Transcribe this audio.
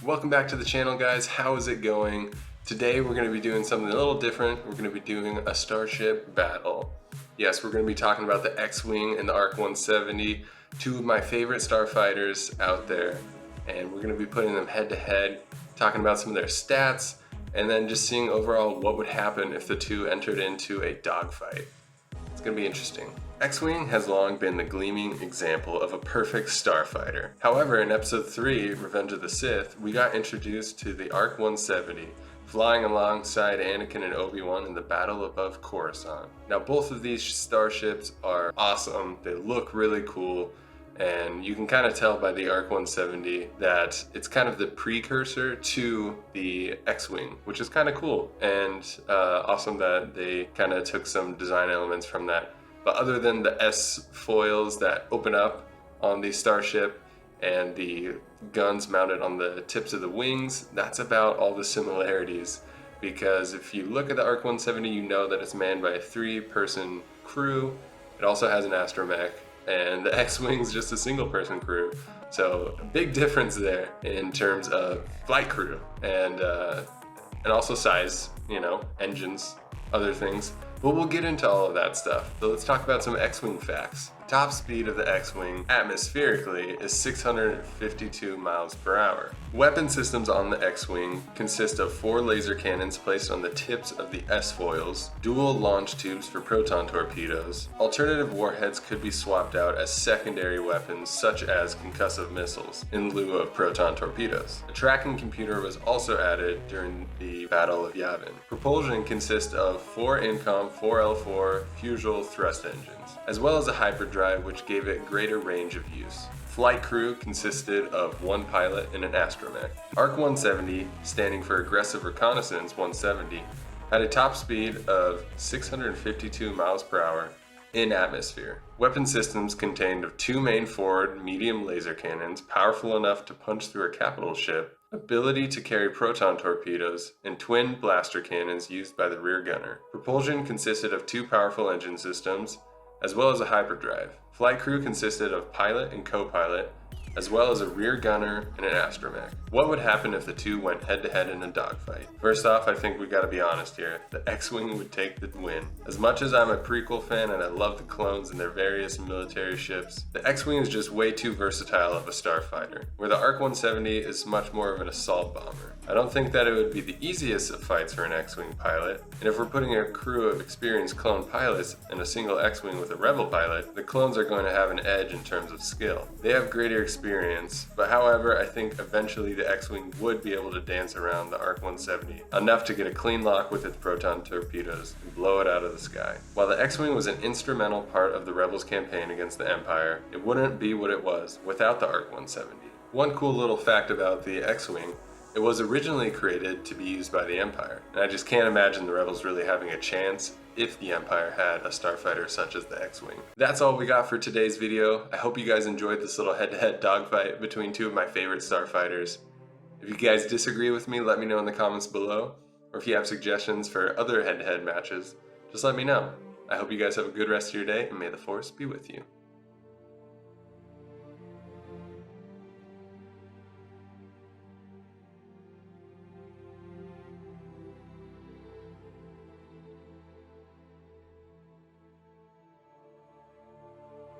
Welcome back to the channel, guys. How is it going? Today we're going to be doing something a little different. We're going to be doing a starship battle. Yes, we're going to be talking about the X-Wing and the ARC 170, two of my favorite starfighters out there. And we're going to be putting them head to head, talking about some of their stats, and then just seeing overall what would happen if the two entered into a dogfight. It's going to be interesting. X-Wing has long been the gleaming example of a perfect starfighter. However, in Episode 3, Revenge of the Sith, we got introduced to the ARC 170, flying alongside Anakin and Obi-Wan in the battle above Coruscant. Now, both of these starships are awesome. They look really cool, and you can kind of tell by the ARC 170 that it's kind of the precursor to the X-Wing, which is kind of cool, and awesome that they kind of took some design elements from that. But other than the S foils that open up on the starship and the guns mounted on the tips of the wings, that's about all the similarities. Because if you look at the ARC 170, you know that it's manned by a 3-person crew. It also has an astromech, and the X-Wing's just a single-person crew. So a big difference there in terms of flight crew and also size, engines, other things. But we'll get into all of that stuff. So let's talk about some X-Wing facts. Top speed of the X-Wing atmospherically is 652 miles per hour. Weapon systems on the X-Wing consist of 4 laser cannons placed on the tips of the S-foils, dual launch tubes for proton torpedoes. Alternative warheads could be swapped out as secondary weapons such as concussive missiles in lieu of proton torpedoes. A tracking computer was also added during the Battle of Yavin. Propulsion consists of 4 Incom 4L4 Fusible thrust engines, as well as a hyperdrive which gave it greater range of use. Flight crew consisted of 1 pilot and an astromech. ARC 170, standing for Aggressive Reconnaissance 170, had a top speed of 652 miles per hour in atmosphere. Weapon systems contained of 2 main forward medium laser cannons, powerful enough to punch through a capital ship, ability to carry proton torpedoes, and twin blaster cannons used by the rear gunner. Propulsion consisted of 2 powerful engine systems, as well as a hyperdrive. Flight crew consisted of pilot and co-pilot, as well as a rear gunner and an astromech. What would happen if the two went head-to-head in a dogfight? First off, I think we gotta be honest here. The X-Wing would take the win. As much as I'm a prequel fan and I love the clones and their various military ships, the X-Wing is just way too versatile of a starfighter, where the ARC 170 is much more of an assault bomber. I don't think that it would be the easiest of fights for an X-Wing pilot, and if we're putting a crew of experienced clone pilots in a single X-Wing with a rebel pilot, the clones are going to have an edge in terms of skill. They have greater experience, but however, I think eventually the X-Wing would be able to dance around the ARC 170, enough to get a clean lock with its proton torpedoes and blow it out of the sky. While the X-Wing was an instrumental part of the Rebels' campaign against the Empire, it wouldn't be what it was without the ARC 170. One cool little fact about the X-Wing: it was originally created to be used by the Empire, and I just can't imagine the Rebels really having a chance if the Empire had a starfighter such as the X-Wing. That's all we got for today's video. I hope you guys enjoyed this little head-to-head dogfight between two of my favorite starfighters. If you guys disagree with me, let me know in the comments below, or if you have suggestions for other head-to-head matches, just let me know. I hope you guys have a good rest of your day, and may the Force be with you.